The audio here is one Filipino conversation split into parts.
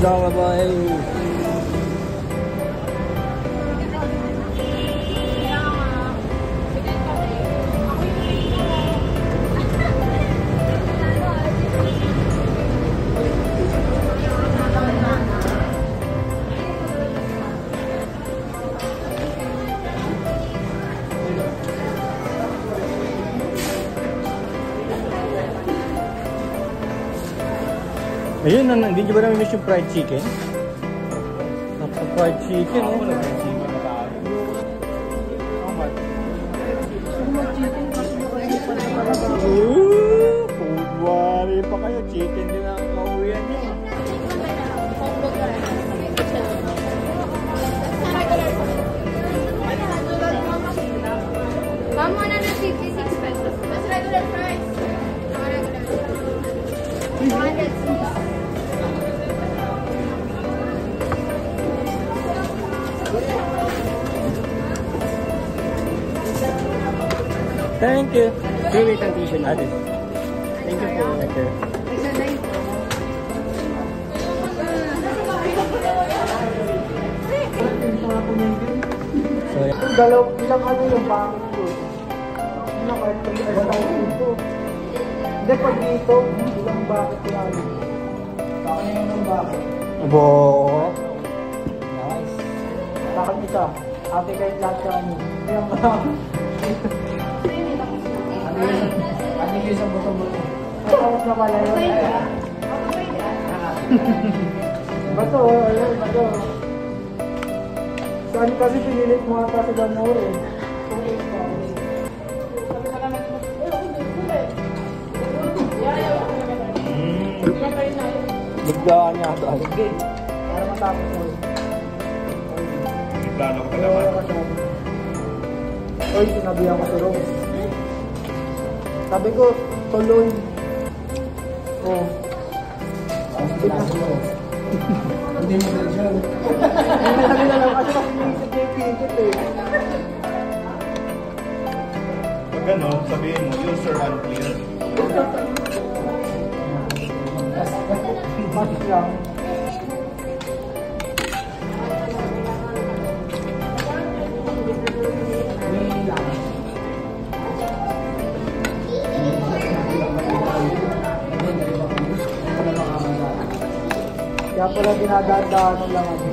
Bye-bye. Ayun, hindi nyo ba namin yung fried chicken? Fried chicken, oh. Wari pa kayo, chicken din ang kauwihan nyo. Come on, 56 pesos. That's regular price. Thank you. Wait ang tissue Ate. Thank you po. Thank you. So, Ilang ano yung bakit ko? Ano kahit dito? Hindi pag dito, ilang bakit yung ano? Bakit yung bakit? Abo. Nice. Bakit isa? Ate kahit lahat ka ano? Ilang bakit? Ano yung isang buto-buto? Tapos na pala yun. Bato, ayun, bato. Saan kasi pinilit mo ata sa Danor eh. Biglaan niya ito. Sige. Para matapos mo. Plano ko naman. Oy, sinabihan ko si Rose. Sabi ko, tuloy. Oh. Hindi mo na siya. Hindi na lang kasi kasi pinisit eh. Pag ano, sabihin mo, user unclear. Mas lang. Kaya pala dinadaan-daan lang ako.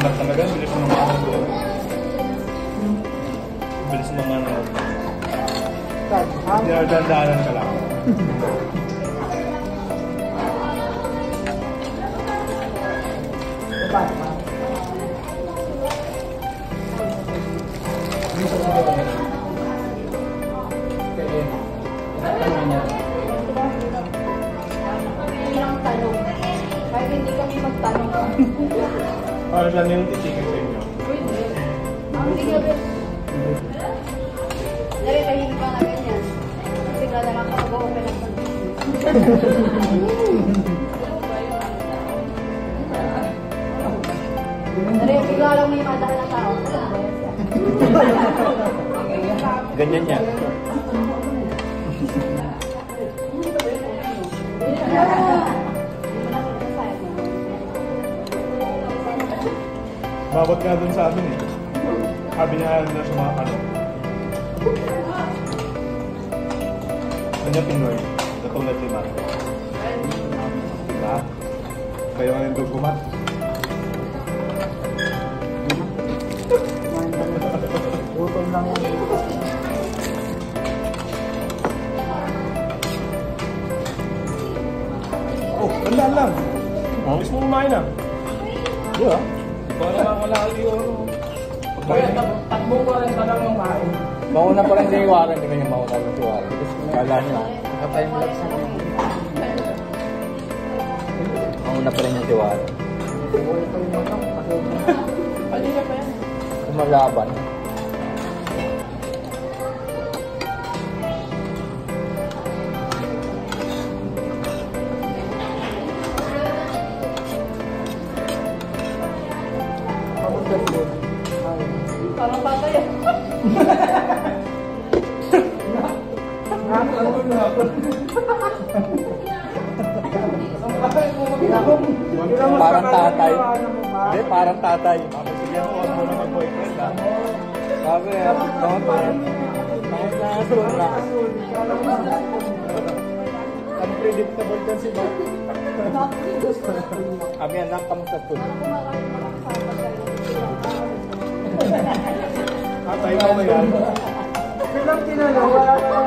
Mas talaga, bilis mo naman. Bilis mo naman. Dinadaan-daanan ka lang. Kahit hindi kami magtanong. Para saan yung titikin sa inyo? Sige, dali tahimik ka nga ganyan. Kasi nga lang ako mag-open ng dali, bigla lang may madaan na tao. Ganyan niya. Babot nga dun sa amin eh. Sabi niya na sa mga ano. Kanya Pinoy. Katulad ni Mark. Diba? Kayo nga yung dugumat. Utol lang yan. Oh, tandaan lang. Gusto mo kumain na. Di ba? Para lang wala kayo. Takbo ko rin pa lang yung kain. Mauna pa rin si Warren. Hindi kanya mauna lang si Warren. Kala niya. Kapay mo lang sa akin. Mauna pa rin niya si Warren. Buhay pa yung mga kasi. Ano na pa yan? Kumalaban. Parang patay. Ano na ako? Parang tatay. Hindi, parang tatay. Sige mo, huwag mo na mag-boyfriend ha. Sabi, tawag pa. Tawag na asul na. Unpredictable kan si Bob. Kami anak, kamusta po? Tatay mo ba yan? Bilang tinanong, wala ka.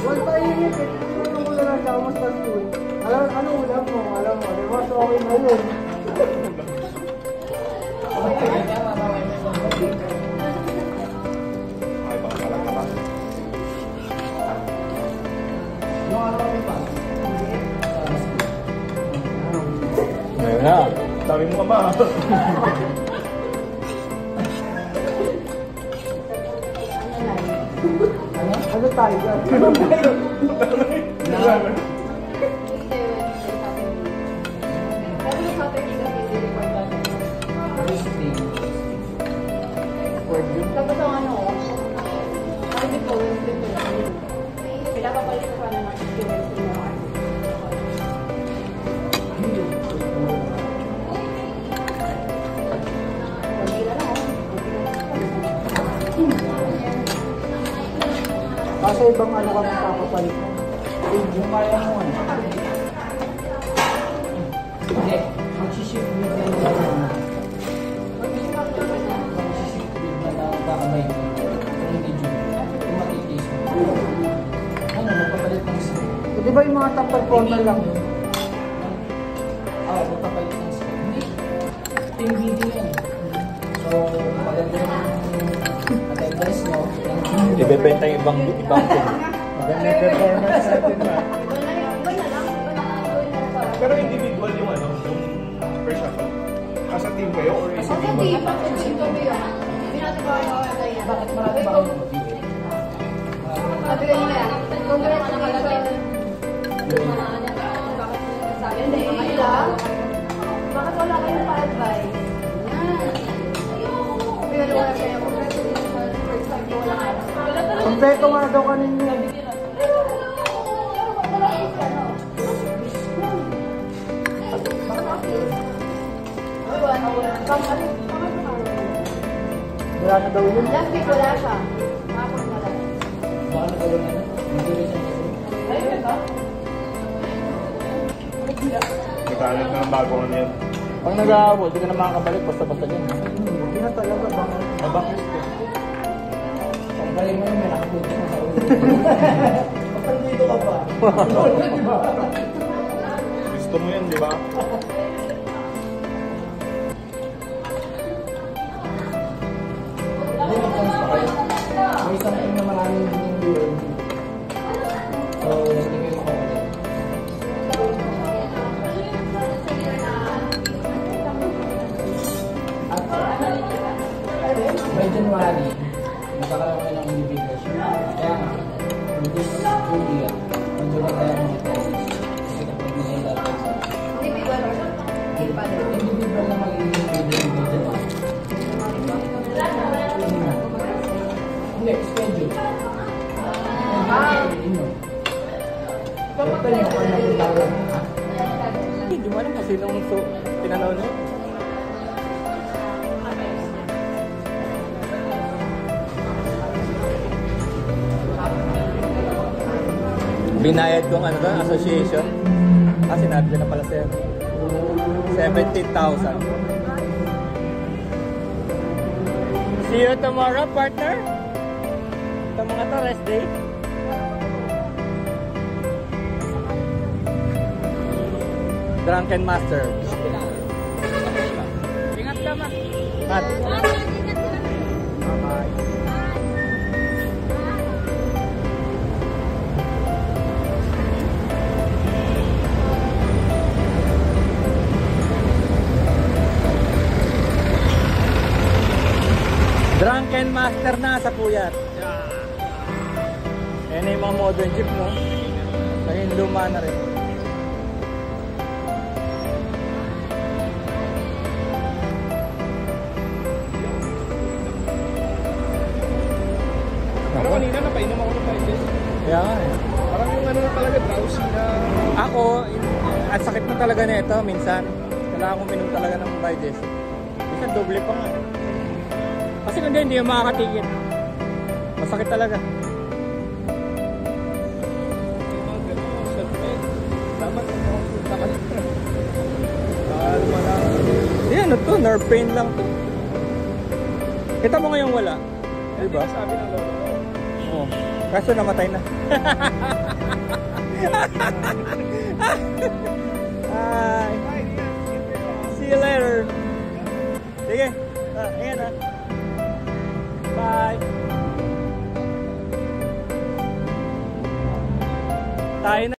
Huwag tayo yun. Ano mo na lang siya, kamusta school? Ano ulam mo? Alam mo, di ba? So okay na yun. Ay, baka talaga ba? Ngayon na. Sabi mo ba? Ano tayo dyan? Tapos ang ano, sabi ko, pinapapalit ko na ng experience mo. Kasi ibang ano ka ng papapalit mo. Yung kaya mo ano. Hindi. Magsishift mo na yung magsishift mo na kakabay mo. Kung hindi dyan. Kung matitis mo. Ano, magpapalit ng skin. Di ba yung mga top performer lang yun? Oo, magpapalit ng skin. Hindi. Team video yan. So, maganda yung attendance mo. Ibebenta yung ibang team. Maganda yung performance natin ha. Pero individual yung ano, yung per shuttle. As a team kayo or individual? Bakit marami ba kayo? Sabi kanina yan, congratulations. Hindi, ilang? Bakit wala kayong pa-advise? Pero wala kayo, congratulations. First time ko wala kayo. Kompleto nga daw kanina. Wala na daw yun. Last week wala siya. Hapon na lang. Baka na daw yun. Ayun ba? Nagkalat na ng bago ano yan. Pag nag-aawol, di ka na makakabalik. Basta-basta din. Hindi na talaga ba? Bakit? Pagbaling mo naman, nakapunta ka sa ulo. Kapag dito ka pa. Gusto mo yan, di ba? Hindi, mag-comes pa kayo. May something na maraming viewer. So, hindi kayo makakalik. By January, magkakaroon kayo ng individual show. Kaya nga, for this school year, medyo magkaya mga test. Kasi kapag nila Individual or team pa din? individual na magiging individual. Hindi, schedule. Ito yung kung nakitawag. Hindi mo alam kung sinong pinanaw niya. Binayad kong ano doon, association. Sinabi ko na pala sir. 17,000. See you tomorrow, partner. Ito mga to, rest day. Drunken Master. Ingat ka, Mat. Mat. Bye-bye. Drunken Master na sa Puyat. Yan yung mga modern jeep mo. Naging luma na rin. Pero kanina napainom ako ng Vides. Kaya nga eh. Parang yung ano na talaga, drowsy na. Ako, at sakit mo talaga nito minsan. Kailangan kong minom talaga ng Vides. Minsan doble pa nga. Kasi hindi yung makakatigil. Masakit talaga. Dapat sa kanina. Kalma lang. Hindi, ano to? Nerve pain lang to. Kita mo ngayon wala. Diba? Sabi ng lolo ko. Oo. Kaso namatay na.